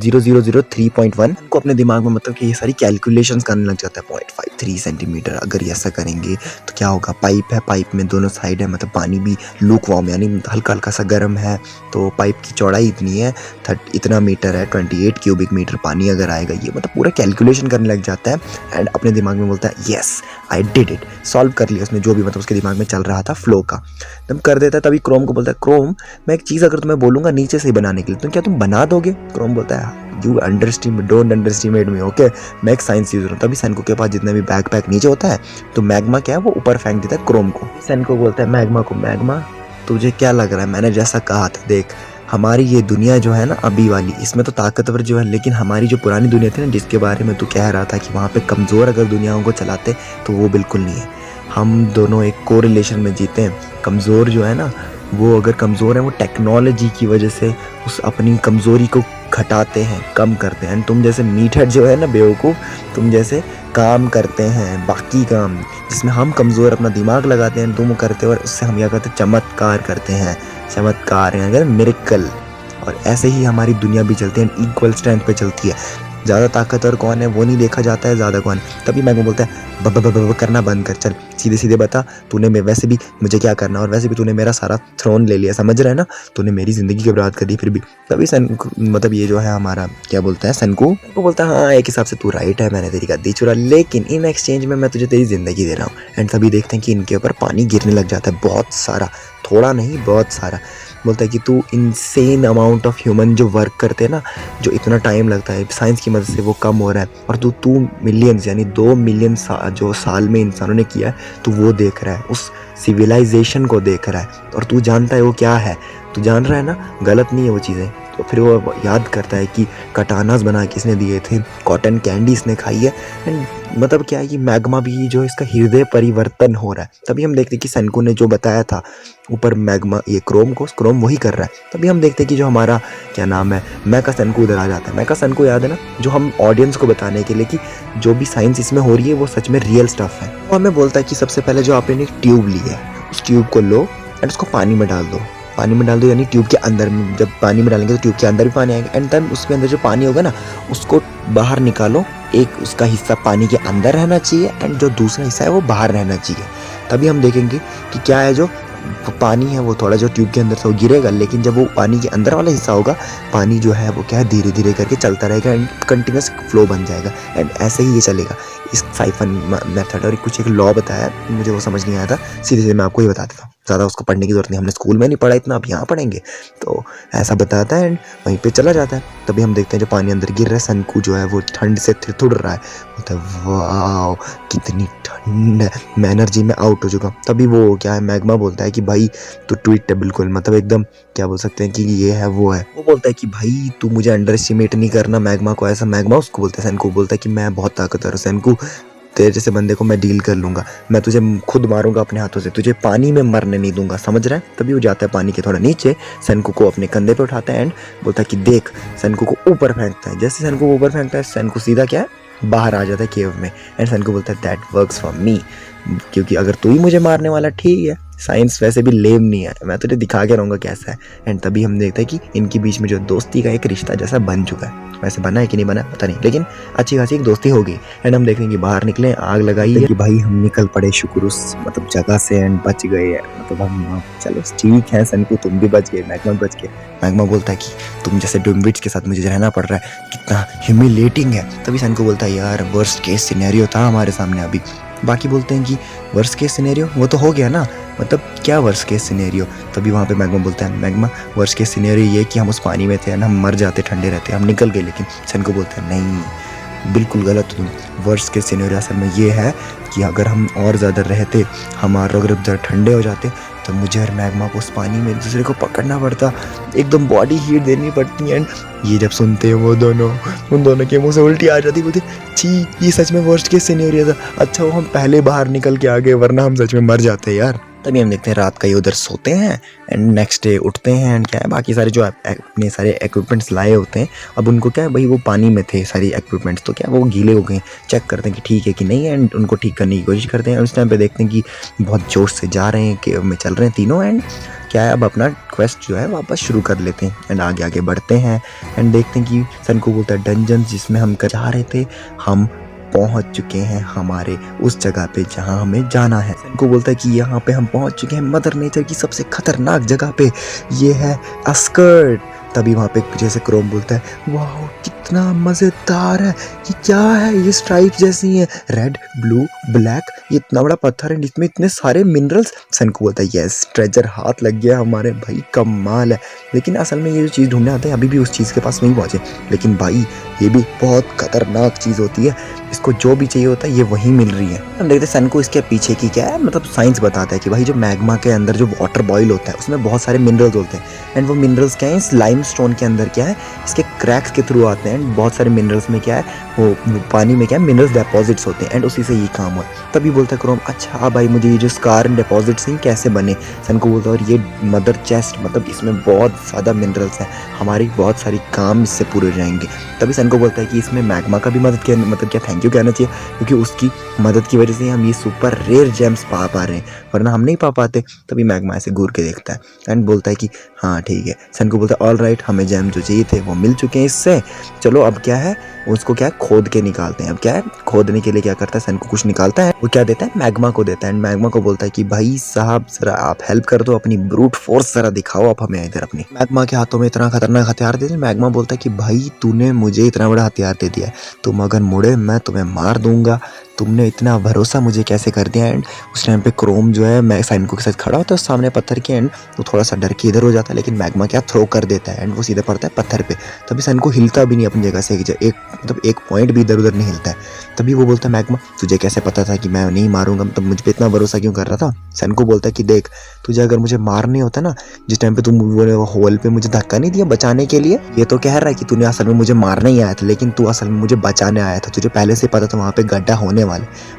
0003.1 को अपने दिमाग में मतलब कि ये सारी कैलकुलेशंस करने लग जाता है। 0.53 सेंटीमीटर अगर ये ऐसा करेंगे तो क्या होगा। पाइप है, पाइप में दोनों साइड है, मतलब पानी भी लूक वार्म यानी हल्का हल्का सा गर्म है, तो पाइप की चौड़ाई इतनी है, इतना मीटर है, 28 क्यूबिक मीटर पानी अगर आएगा, ये मतलब पूरा कैलकुलेशन करने लग जाता है। एंड अपने दिमाग में बोलता है yes I did it, solve कर लिया उसने जो भी मतलब उसके दिमाग में चल रहा था फ्लो का, तब कर देता है। तभी क्रोम को बोलता है क्रोम मैं एक चीज़ अगर तुम्हें बोलूँगा नीचे से ही बनाने के लिए तो क्या तुम बना दोगे। क्रोम बोलता है you don't underestimate me, okay मैं एक साइंस यूजर हूँ। तभी सैनको के पास जितने भी बैग पैक नीचे होता है तो मैग्मा क्या है वो ऊपर फेंक देता है क्रोम को। सैनको बोलता है मैग्मा को, मैग्मा तुझे क्या लग रहा है, मैंने जैसा कहा था देख हमारी ये दुनिया जो है ना अभी वाली, इसमें तो ताकतवर जो है, लेकिन हमारी जो पुरानी दुनिया थी ना जिसके बारे में तू कह रहा था कि वहाँ पे कमज़ोर अगर दुनियाओं को चलाते तो वो बिल्कुल नहीं है। हम दोनों एक को रिलेशन में जीते हैं। कमज़ोर जो है ना वो अगर कमज़ोर है वो टेक्नोलॉजी की वजह से उस अपनी कमज़ोरी को घटाते हैं, कम करते हैं। तुम जैसे मीठड़ जो है ना बेवकूफ़, तुम जैसे काम करते हैं बाकी काम जिसमें हम कमज़ोर अपना दिमाग लगाते हैं तुम करते हो, और उससे हम क्या करते हैं चमत्कार करते हैं, चमत्कार अगर मिरेकल। और ऐसे ही हमारी दुनिया भी चलती है, इक्वल स्ट्रेंथ पे चलती है। ज़्यादा ताकतवर कौन है वो नहीं देखा जाता है, ज़्यादा कौन है। तभी मैग्मा बोलता है बब करना बंद कर, चल सीधे सीधे बता तूने वैसे भी मुझे क्या करना, और वैसे भी तूने मेरा सारा थ्रोन ले लिया, समझ रहा है ना, तूने मेरी ज़िंदगी बर्बाद कर दी फिर भी। तभी मतलब ये जो है हमारा क्या बोलता है सनको बोलता है हाँ एक हिसाब से तू राइट है, मैंने तेरी गद्दी चुरा, लेकिन इन एक्सचेंज में मैं तुझे तेरी ज़िंदगी दे रहा हूँ। एंड तभी देखते हैं कि इनके ऊपर पानी गिरने लग जाता है, बहुत सारा, थोड़ा नहीं बहुत सारा। बोलता है कि तू इनसेन अमाउंट ऑफ ह्यूमन जो वर्क करते हैं ना, जो इतना टाइम लगता है साइंस की मदद से वो कम हो रहा है, और तू मिलियंस यानी 2 मिलियन जो साल में इंसानों ने किया है तो वो देख रहा है, उस सिविलाइजेशन को देख रहा है, और तू जानता है वो क्या है, तू जान रहा है ना गलत नहीं है वो चीज़ें। तो फिर वो याद करता है कि कटानास बना के इसने दिए थे, कॉटन कैंडी इसने खाई है। एंड मतलब क्या है कि मैग्मा भी जो इसका हृदय परिवर्तन हो रहा है। तभी हम देखते हैं कि सनको ने जो बताया था ऊपर मैग्मा ये क्रोम वही कर रहा है। तभी हम देखते हैं कि जो हमारा क्या नाम है मैका सनको उधर आ जाता है। मैका सनको याद है ना, जो हम ऑडियंस को बताने के लिए कि जो भी साइंस इसमें हो रही है वो सच में रियल स्टफ है। वो हमें बोलता है कि सबसे पहले जो आपने एक ट्यूब ली है उस ट्यूब को लो एंड उसको पानी में डाल दो, पानी में डाल दो यानी ट्यूब के अंदर में, जब पानी में डालेंगे तो ट्यूब के अंदर भी पानी आएगा। एंड तब उसके अंदर जो पानी होगा ना उसको बाहर निकालो, एक उसका हिस्सा पानी के अंदर रहना चाहिए एंड जो दूसरा हिस्सा है वो बाहर रहना चाहिए। तभी हम देखेंगे कि क्या है जो पानी है वो थोड़ा जो ट्यूब के अंदर से वो गिरेगा, लेकिन जब वो पानी के अंदर वाला हिस्सा होगा पानी जो है वो क्या है धीरे धीरे करके चलता रहेगा एंड कंटिन्यूस फ्लो बन जाएगा। एंड ऐसे ही ये चलेगा इस साइफन मेथड। और कुछ एक लॉ बताया मुझे वो समझ नहीं आया था, सीधे सीधे मैं आपको ये बता देता हूँ, ज़्यादा उसको पढ़ने की जरूरत नहीं, हमने स्कूल में नहीं पढ़ा इतना, अब यहाँ पढ़ेंगे। तो ऐसा बताता है एंड वहीं पे चला जाता है। तभी हम देखते हैं जो पानी अंदर गिर रहा है सनको जो है वो ठंड से थिरथुड़ रहा है, बोलता है वाह कितनी ठंड है, मैं एनर्जी में आउट हो चुका। तभी वो क्या है मैग्मा बोलता है कि भाई तू ट्वीट है बिल्कुल, मतलब एकदम क्या बोल सकते हैं कि ये है वो है। वो बोलता है कि भाई तू मुझे अंडर एस्टिमेट नहीं करना मैग्मा को, ऐसा मैग्मा उसको बोलता है, सनको बोलता है कि मैं बहुत ताकतवर हूँ सनको, तेरे जैसे बंदे को मैं डील कर लूँगा, मैं तुझे खुद मारूंगा अपने हाथों से, तुझे पानी में मरने नहीं दूंगा, समझ रहा है। तभी वो जाता है पानी के थोड़ा नीचे, सनको को अपने कंधे पे उठाता है एंड बोलता है कि देख, सनको को ऊपर फेंकता है। जैसे सनको को ऊपर फेंकता है सनको सीधा क्या है बाहर आ जाता है केव में। एंड सनको बोलता है दैट वर्क्स फॉर मी, क्योंकि अगर तू ही मुझे मारने वाला ठीक है, साइंस वैसे भी लेम नहीं है, मैं तुझे दिखा के रहूँगा कैसा है। एंड तभी हम देखते हैं कि इनके बीच में जो दोस्ती का एक रिश्ता जैसा बन चुका है, वैसे बना है कि नहीं बना पता नहीं, लेकिन अच्छी खासी एक दोस्ती हो गई। एंड हम देखने की बाहर निकले, आग लगाई है कि भाई हम निकल पड़े शुक्र उस मतलब जगह से एंड बच गए हैं, मतलब हम चलो ठीक है सनको तुम भी बच गए, मैग्मा बच गए। मैग्मा बोलता है कि तुम जैसे डुम्बिट्स के साथ मुझे रहना पड़ रहा है, कितना ह्यूमिलेटिंग है। तभी सनको बोलता है यार वर्स्ट केस सिनेरियो था हमारे सामने अभी। बाकी बोलते हैं कि वर्स्ट केस सिनेरियो वो तो हो गया ना, मतलब क्या वर्स्ट केस सिनेरियो। तभी वहाँ पे मैग्मा बोलता है मैग्मा वर्स्ट केस सिनेरियो ये कि हम उस पानी में थे ना, हम मर जाते ठंडे रहते, हम निकल गए। लेकिन सनको बोलता है नहीं बिल्कुल गलत तुम, वर्स्ट केस सिनेरियो असल में ये है कि अगर हम और ज़्यादा रहते, हमारे अगर ज़रा ठंडे हो जाते तो मुझे और मैग्मा को उस पानी में एक दूसरे को पकड़ना पड़ता, एकदम बॉडी हीट देनी पड़ती। एंड ये जब सुनते हैं वो दोनों, उन दोनों के मुंह से उल्टी आ जाती, बोलते छी ये सच में वर्स्ट केस सिनेरियो था, अच्छा वो हम पहले बाहर निकल के आ गए वरना हम सच में मर जाते यार। तभी हम देखते हैं रात का ये उधर सोते हैं एंड नेक्स्ट डे उठते हैं एंड क्या है बाकी सारे जो अपने सारे इक्विपमेंट्स लाए होते हैं, अब उनको क्या है भाई वो पानी में थे सारी इक्विपमेंट्स, तो क्या वो गीले हो गए, चेक करते हैं कि ठीक है कि नहीं एंड उनको ठीक करने की कोशिश करते हैं। उस टाइम पे देखते हैं कि बहुत जोश से जा रहे हैं कि में चल रहे हैं तीनों एंड क्या है अब अपना क्वेस्ट जो है वापस शुरू कर लेते हैं एंड आगे आगे बढ़ते हैं एंड देखते हैं कि सनको बोलता है डंजन जिसमें हम जा रहे थे हम पहुंच चुके हैं हमारे उस जगह पे जहां हमें जाना है। सनको बोलता है कि यहाँ पे हम पहुंच चुके हैं मदर नेचर की सबसे खतरनाक जगह पे, ये है अस्कर्ट। तभी वहाँ पे पीछे से क्रोम बोलता है वाह कितना मज़ेदार है, ये क्या है, ये स्ट्राइप जैसी है, रेड ब्लू ब्लैक, ये इतना बड़ा पत्थर है इसमें इतने सारे मिनरल्स। सनको बोलता है यस ट्रेजर हाथ लग गया हमारे भाई, कमाल है। लेकिन असल में ये जो चीज़ ढूंढने आते हैं अभी भी उस चीज़ के पास नहीं पहुँचे, लेकिन भाई ये भी बहुत खतरनाक चीज़ होती है, इसको जो भी चाहिए होता है ये वहीं मिल रही है। हम देखते हैं सनको इसके पीछे की क्या है मतलब साइंस बताता है कि भाई जो मैग्मा के अंदर जो वाटर बॉईल होता है उसमें बहुत सारे मिनरल्स होते हैं एंड वो मिनरल्स क्या है इस लाइम स्टोन के अंदर क्या है इसके क्रैक्स के थ्रू आते हैं एंड बहुत सारे मिनरल्स में क्या है वो पानी में क्या है मिनरल्स डिपॉजिट्स होते हैं एंड उसी से ये काम हो। तभी बोलता है क्रोम अच्छा भाई मुझे ये जो स्कार एंड डिपॉजिट्स हैं कैसे बने। सनको बोलता है और ये मदर चेस्ट मतलब इसमें बहुत ज़्यादा मिनरल्स हैं, हमारी बहुत सारी काम इससे पूरे हो जाएंगे। तभी सनको बोलता है कि इसमें मैग्मा का भी मदद क्या मतलब क्या थैंक यू कहना चाहिए, क्योंकि उसकी मदद की वजह से हम ये सुपर रेयर जेम्स पा रहे हैं, वरना हम नहीं पा पाते। तभी मैग्मा ऐसे घूर के देखता है एंड बोलता है कि हाँ ठीक है। सनको बोलता है ऑल राइट हमें जेम जो चाहिए थे वो मिल चुके हैं इससे, चलो अब क्या है उसको क्या है खोद के निकालते हैं। अब क्या है खोदने के लिए क्या करता है सनको कुछ निकालता है, वो क्या देता है मैग्मा को देता है एंड मैग्मा को बोलता है कि भाई साहब जरा आप हेल्प कर दो, अपनी ब्रूट फोर्स जरा दिखाओ आप हमें इधर। अपनी मैग्मा के हाथों में इतना खतरनाक हथियार दे दिया। मैग्मा बोलता है कि भाई तूने मुझे इतना बड़ा हथियार दे दिया है, तुम अगर मुड़े मैं तुम्हें मार दूंगा, तुमने इतना भरोसा मुझे कैसे कर दिया। एंड उस टाइम पे क्रोम जो है मैं सनको के साथ खड़ा होता है उस सामने पत्थर के एंड वो थोड़ा सा डर के इधर हो जाता है, लेकिन मैग्मा क्या थ्रो कर देता है एंड वो सीधे पड़ता है पत्थर पे। तभी सनको हिलता भी नहीं अपनी जगह से, एक पॉइंट भी इधर उधर नहीं हिलता है। तभी वो बोलता है मैग्मा तुझे कैसे पता था कि मैं नहीं मारूंगा, मतलब मुझ पे इतना भरोसा क्यों कर रहा था। सनको बोलता है कि देख तुझे अगर मुझे मारने होता ना जिस टाइम पे तुम वो होल पे मुझे धक्का नहीं दिया बचाने के लिए, ये तो कह रहा है कि तूने असल में मुझे मारने ही आया था, लेकिन तू असल में मुझे बचाने आया था, तुझे पहले से पता था वहाँ पे गड्ढा होने वाला।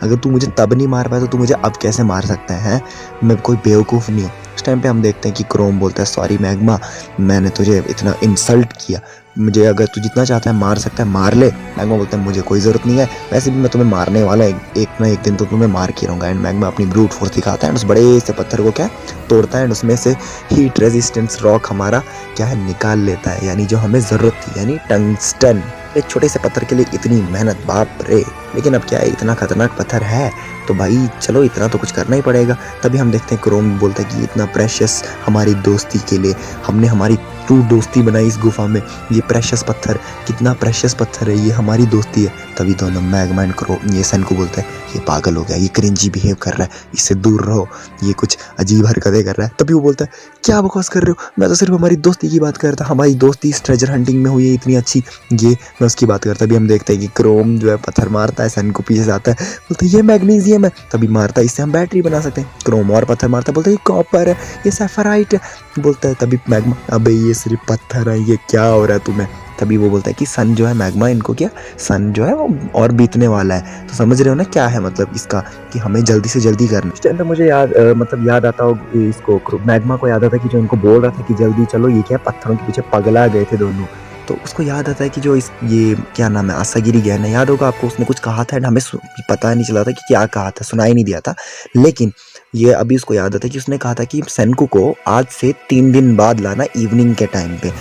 अगर तू मुझे तब नहीं मार पाया तो तू मुझे अब कैसे मार सकता है, मैं कोई बेवकूफ़ नहीं हूँ। उस टाइम पे हम देखते हैं कि क्रोम बोलता है सॉरी मैग्मा मैंने तुझे इतना इंसल्ट किया, मुझे अगर तू जितना चाहता है मार सकता है मार ले। मैग्मा बोलता है मुझे कोई ज़रूरत नहीं है, वैसे भी मैं तुम्हें मारने वाला एक ना एक दिन तो तुम्हें मार के रहूँगा। एंड मैग्मा अपनी ब्रूट फोर्स दिखाता है एंड उस बड़े से पत्थर को क्या तोड़ता है एंड उसमें से हीट रेजिस्टेंस रॉक हमारा क्या है निकाल लेता है, यानी जो हमें ज़रूरत थी यानी टंगस्टन। एक छोटे से पत्थर के लिए इतनी मेहनत बाप रे, लेकिन अब क्या है इतना खतरनाक पत्थर है तो भाई चलो इतना तो कुछ करना ही पड़ेगा। तभी हम देखते हैं क्रोम बोलता है कि इतना प्रेशियस हमारी दोस्ती के लिए हमने हमारी ट्रू दोस्ती बनाई इस गुफा में, ये प्रेशियस पत्थर कितना प्रेशियस पत्थर है, ये हमारी दोस्ती है। तभी दोनों मैग्मा एंड क्रोम ये सनको बोलता है ये पागल हो गया, ये क्रिंजी बिहेव कर रहा है, इससे दूर रहो, ये कुछ अजीब हरकतें कर रहा है। तभी वो बोलता है क्या बकवास कर रहे हो, मैं तो सिर्फ हमारी दोस्ती की बात करता, हमारी दोस्ती इस ट्रेजर हंटिंग में हुई है इतनी अच्छी, ये मैं उसकी बात करता। तभी हम देखते हैं कि क्रोम जो है पत्थर मारता है, सनको पीछे से आता है बोलता है ये मैग्नीशियम है, तभी मारता है इससे हम बैटरी बना सकते हैं। क्रोम और पत्थर मारता है बोलता है ये कॉपर है, ये सैफराइट है बोलता है। तभी मैग्मा अबे ये सिर्फ पत्थर है, ये क्या हो रहा है तुम्हें। तभी वो बोलता है कि सन जो है मैग्मा इनको क्या सन जो है वो और बीतने वाला है, तो समझ रहे हो ना क्या है मतलब इसका कि हमें जल्दी से जल्दी करना। इस टाइम पे मुझे याद आता हो इसको मैग्मा को याद आता है कि जो इनको बोल रहा था कि जल्दी चलो, ये क्या पत्थरों के पीछे पगला गए थे दोनों, तो उसको याद आता है कि जो ये क्या नाम है आसागिरी गहना याद होगा आपको, उसने कुछ कहा था एंड हमें पता नहीं चला था कि क्या कहा था, सुनाई नहीं दिया था, लेकिन ये अभी उसको याद आता है कि उसने कहा था कि सनको को आज से 3 दिन बाद लाना इवनिंग के टाइम पे।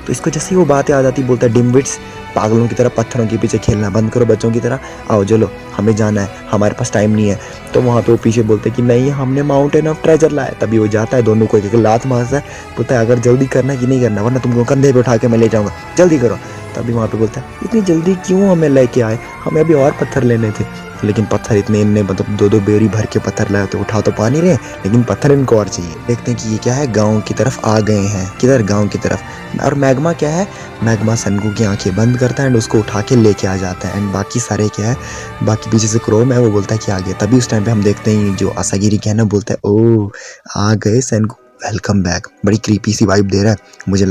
तो इसको जैसे ही वो बात याद आती बोलता है डिमविट्स पागलों की तरह पत्थरों के पीछे खेलना बंद करो, बच्चों की तरह आओ चलो हमें जाना है, हमारे पास टाइम नहीं है। तो वहाँ पे वो पीछे बोलते हैं कि नहीं हमने माउंटेन ऑफ ट्रेजर लाया। तभी वो जाता है दोनों को एक लात मारता है, बोलता है अगर जल्दी करना कि नहीं करना वरना तुमको कंधे पे उठा के मैं ले जाऊँगा, जल्दी करो। तभी वहाँ पे बोलता है इतनी जल्दी क्यों हमें लेके आए, हमें अभी और पत्थर लेने थे, लेकिन पत्थर इतने मतलब 2-2 बेरी भर के पत्थर लाए तो उठा तो पा नहीं रहे, लेकिन पत्थर इनको और चाहिए। देखते हैं कि ये क्या है गांव की तरफ आ गए हैं, किधर गांव की तरफ। और मैग्मा क्या है मैग्मा सनको की आंखें बंद करता है एंड उसको उठा के लेके आ जाता है एंड बाकी सारे क्या है बाकी पीछे से क्रोम है वो बोलता है कि आ गया। तभी उस टाइम पे हम देखते हैं जो आसागिरी क्या है ना बोलता है ओ आ गए सनको, वेलकम बैक, बड़ी क्रीपी सी वाइब दे रहा है। मुझे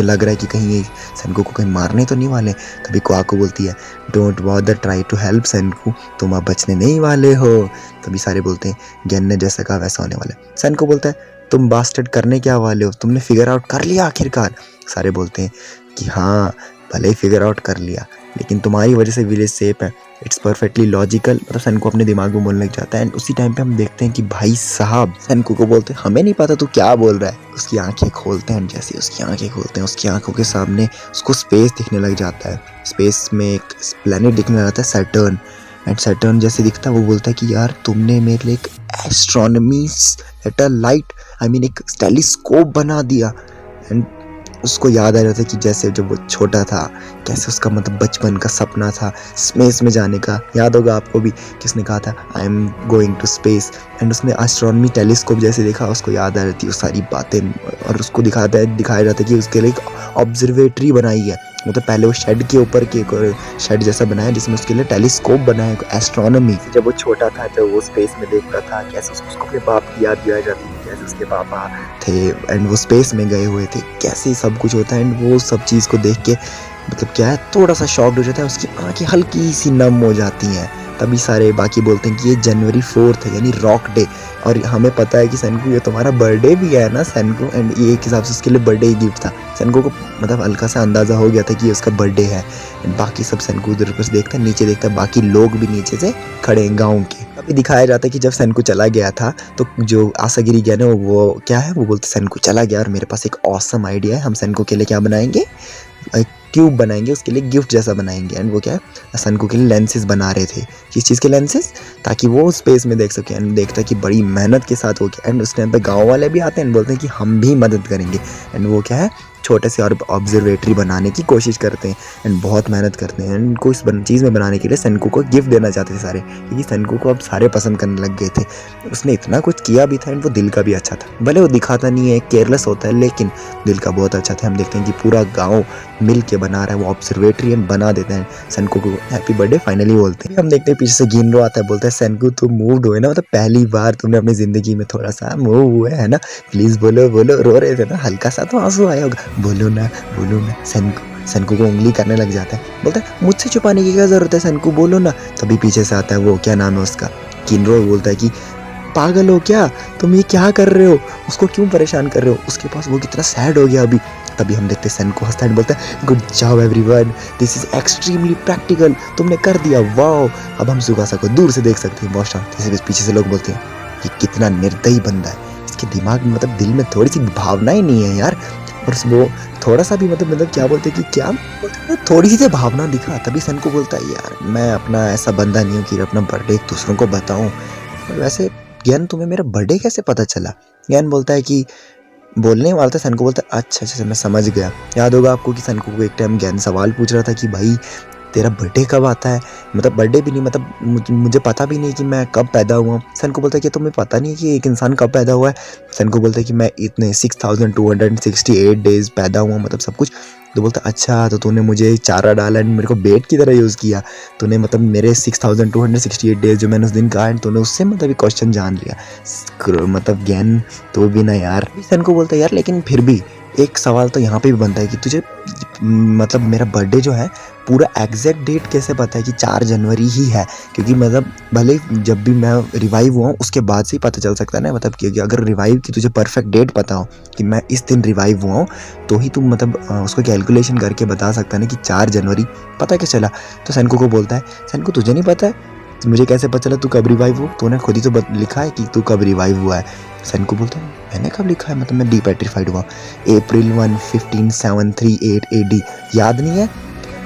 लग रहा है कि कहीं ये सेनको को कहीं मारने तो नहीं वाले। तभी क्वाको बोलती है don't bother try to help सेनको, तुम अब बचने नहीं वाले हो। तभी सारे बोलते हैं गेन ने जैसा कहा वैसा होने वाला है। सेनको बोलता है तुम बास्टर्ड करने क्या वाले हो, तुमने फिगर आउट कर लिया आखिरकार। सारे बोलते हैं कि हाँ भले ही फिगर आउट कर लिया, लेकिन तुम्हारी वजह से विलेज सेफ है। It's perfectly logical. मतलब सेनको अपने दिमाग में बोलने लग जाता है। एंड उसी टाइम पे हम देखते हैं कि भाई साहब सेनको को बोलते हैं हमें नहीं पता तू क्या बोल रहा है। उसकी आंखें खोलते हैं, जैसे उसकी आंखें खोलते हैं उसकी आंखों के सामने उसको स्पेस दिखने लग जाता है। स्पेस में एक प्लेनेट दिखने लग जाता है, सैटर्न। एंड सैटर्न जैसे दिखता है वो बोलता है कि यार तुमने मेरे लिए एक एस्ट्रोनॉमी सैटेलाइट एक टेलीस्कोप बना दिया। एंड उसको याद आ रहा था कि जैसे जब वो छोटा था कैसे उसका बचपन का सपना था स्पेस में जाने का। याद होगा आपको भी कि उसने कहा था I am going to space. And उसने एस्ट्रोनॉमी टेलीस्कोप जैसे देखा, उसको याद आ रही थी वो सारी बातें। और उसको दिखाया जाता है कि उसके लिए एक ऑब्जर्वेटरी बनाई है। पहले वो शेड के ऊपर के शेड जैसा बनाया जिसमें उसके लिए टेलीस्कोप बनाया एस्ट्रोनॉमी। जब वो छोटा था तो वो स्पेस में देखता था कैसे उसको अपने बाप की याद दिलाई जाती थी, कैसे उसके पापा थे एंड वो स्पेस में गए हुए थे, कैसे सब कुछ होता है। एंड वो सब चीज़ को देख के क्या है थोड़ा सा शॉक्ड हो जाता है, उसकी आंखें हल्की सी नम हो जाती हैं। तभी सारे बाकी बोलते हैं कि ये जनवरी 4 है यानी रॉक डे, और हमें पता है कि सेनको ये तुम्हारा बर्थडे भी है ना सेनको। एंड ये एक हिसाब से उसके लिए बर्थडे ही गिफ्ट था। सेनको को हल्का सा अंदाज़ा हो गया था कि ये उसका बर्थडे है। एंड बाकी सब सेनको उधर ऊपर से देखता है, नीचे देखता है बाकी लोग भी नीचे से खड़े हैं गाँव के। अभी दिखाया जाता है कि जब सेनको चला गया था तो जो आसागिरी गया ना वो क्या है वो बोलते सेनको चला गया और मेरे पास एक ऑसम आइडिया है, हम सेनको के लिए क्या बनाएंगे, एक ट्यूब बनाएंगे उसके लिए गिफ्ट जैसा बनाएंगे। एंड वो क्या है सेनको के लिए लेंसेज बना रहे थे। किस चीज़ के लेंसेज, ताकि वो स्पेस में देख सके। एंड देखता है कि बड़ी मेहनत के साथ वो क्या। एंड उस टाइम पे गाँव वाले भी आते हैं एंड बोलते हैं कि हम भी मदद करेंगे। एंड वो क्या है छोटे से और ऑब्जर्वेटरी बनाने की कोशिश करते हैं एंड बहुत मेहनत करते हैं। एंड उनको इस चीज़ में बनाने के लिए सेनको को गिफ्ट देना चाहते थे सारे, क्योंकि सेनको को अब सारे पसंद करने लग गए थे। उसने इतना कुछ किया भी था एंड वो दिल का भी अच्छा था। भले वो दिखाता नहीं है, केयरलेस होता है, लेकिन दिल का बहुत अच्छा था। हम देखते हैं कि पूरा गाँव मिल के बना रहा है वो ऑब्जर्वेटरी एंड बना देते हैं। सेनको को हैप्पी बर्थडे फाइनली बोलते हैं। हम देखते हैं पीछे से गिनरो आता है, बोलता है सेनको तुम मूव्ड हुए ना, पहली बार तुमने अपनी जिंदगी में थोड़ा सा मूव हुए है ना, प्लीज बोलो बोलो। रो रहे थे ना, हल्का सा तो आंसू आया होगा, बोलो ना सेनको को उंगली करने लग जाता है। बोलता है मुझसे छुपाने की क्या जरूरत है सेनको, बोलो ना। तभी पीछे से आता है वो क्या नाम है उसका, गिनरो। बोलता है कि पागल हो क्या तुम, ये क्या कर रहे हो, उसको क्यों परेशान कर रहे हो, उसके पास वो कितना सैड हो गया अभी। तभी हम देखते हैं सेनको हंसता है, बोलता है good job everyone, this is extremely practical, तुमने कर दिया, वाओ। अब हम सुगासा को दूर से देख सकते हैं, बहुत पीछे से लोग बोलते हैं ये कितना निर्दयी बंदा है, इसके दिमाग में दिल में थोड़ी सी भावना ही नहीं है यार। और वो थोड़ा सा भी क्या बोलते हैं कि क्या बोलते थोड़ी सी भावना दिखा। तभी सेनको बोलता है यार मैं अपना ऐसा बंदा नहीं हूँ कि अपना बर्थडे दूसरों को बताऊँ। वैसे ज्ञान तुम्हें मेरा बर्थडे कैसे पता चला। ज्ञान बोलता है कि बोलने वाला था, सेनको बोलता है अच्छा मैं समझ गया। याद होगा आपको कि सेनको को एक टाइम ज्ञान सवाल पूछ रहा था कि भाई तेरा बर्थडे कब आता है, बर्थडे भी नहीं मुझे पता भी नहीं कि मैं कब पैदा हुआ हूँ। सेनको बोलता है कि तुम्हें पता नहीं कि एक इंसान कब पैदा हुआ है। सेनको बोलता है कि मैं इतने 6268 डेज पैदा हुआ, सब कुछ। तो बोलता अच्छा तो तूने मुझे चारा डाला एंड मेरे को बेट की तरह यूज़ किया, तूने मेरे 6268 डेज जो मैंने उस दिन कहा, तूने उससे क्वेश्चन जान लिया। ज्ञान तो भी ना यार। सेनको बोलता है यार लेकिन फिर भी एक सवाल तो यहाँ पे भी बनता है कि तुझे मेरा बर्थडे जो है पूरा एग्जैक्ट डेट कैसे पता है कि 4 जनवरी ही है, क्योंकि भले जब भी मैं रिवाइव हुआ हूँ उसके बाद से ही पता चल सकता है ना। क्योंकि अगर रिवाइव की तुझे परफेक्ट डेट पता हो कि मैं इस दिन रिवाइव हुआ हूँ तो ही तुम उसको कैलकुलेशन करके बता सकता है ना कि 4 जनवरी। पता क्या चला। तो सेनको को बोलता है सेनको तुझे नहीं पता है, मुझे कैसे पता चला तू कब रिवाइव हो, तूने खुद ही तो लिखा है कि तू कब रिवाइव हुआ है। सेनको बोलता है मैंने कब लिखा है, मैं डीपेट्रीफाइड हुआ अप्रैल 1 1573 AD। याद नहीं है,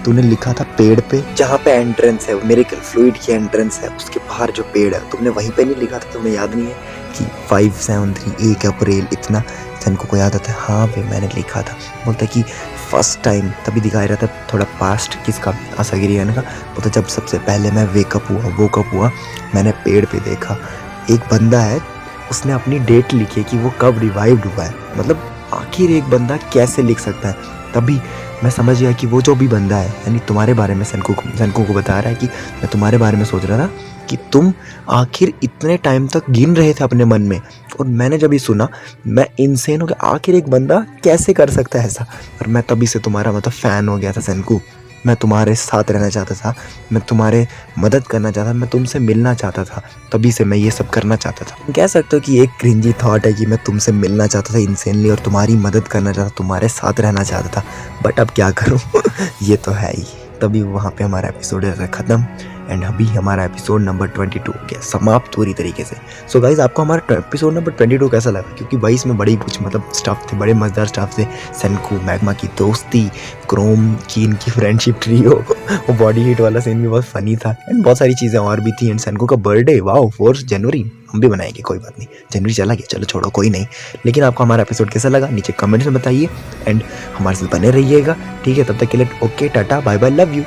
तूने लिखा था पेड़ पे जहाँ पे एंट्रेंस है मिरेकल फ्लूइड की एंट्रेंस है उसके बाहर जो पेड़ है, तुमने वहीं पे नहीं लिखा था, तुम्हें याद नहीं है कि 573 1 अप्रैल इतना। सेनको को याद आता है हाँ भाई मैंने लिखा था। बोलता है कि फर्स्ट टाइम तभी दिखाया रहता है थोड़ा पास्ट किसका, आसागिरी का। बोलता जब सबसे पहले मैं वोकअप हुआ मैंने पेड़ पे देखा एक बंदा है, उसने अपनी डेट लिखी है कि वो कब रिवाइव्ड हुआ है। आखिर एक बंदा कैसे लिख सकता है। तभी मैं समझ गया कि वो जो भी बंदा है यानी तुम्हारे बारे में सेनको को बता रहा है कि मैं तुम्हारे बारे में सोच रहा था कि तुम आखिर इतने टाइम तक गिन रहे थे अपने मन में। और मैंने जब ये सुना मैं इनसेन हो गया, आखिर एक बंदा कैसे कर सकता है ऐसा। और मैं तभी से तुम्हारा मतलब फ़ैन हो गया था सेनको। मैं तुम्हारे साथ रहना चाहता था, मैं तुम्हारे मदद करना चाहता था, मैं तुमसे मिलना चाहता था, तभी से मैं ये सब करना चाहता था। तुम कह सकते हो कि एक क्रिंजी थॉट है कि मैं तुमसे मिलना चाहता था इनसेनली और तुम्हारी मदद करना चाहता था, तुम्हारे साथ रहना चाहता था, बट अब क्या करूँ ये तो है ही। तभी वहाँ पे हमारा एपिसोड ख़त्म एंड अभी हमारा एपिसोड नंबर 22 हो गया समाप्त पूरी तरीके से। सो गाइज आपको हमारा एपिसोड नंबर 22 कैसा लगा, क्योंकि भाई इसमें बड़ी कुछ मतलब स्टफ थे, बड़े मज़ेदार स्टफ थे। सेनको मैग्मा की दोस्ती, क्रोम की इनकी फ्रेंडशिप ट्रियो, वो बॉडी हीट वाला सीन भी बहुत फनी था एंड बहुत सारी चीज़ें और भी थी। एंड सेनको का बर्थडे, वाओ 4 जनवरी, हम भी बनाएंगे, कोई बात नहीं, जनवरी चला गया, चलो छोड़ो कोई नहीं। लेकिन आपको हमारा एपिसोड कैसा लगा नीचे कमेंट्स में बताइए एंड हमारे साथ बने रहिएगा, ठीक है। तब तक के लिए okay, tata, bye bye, love you.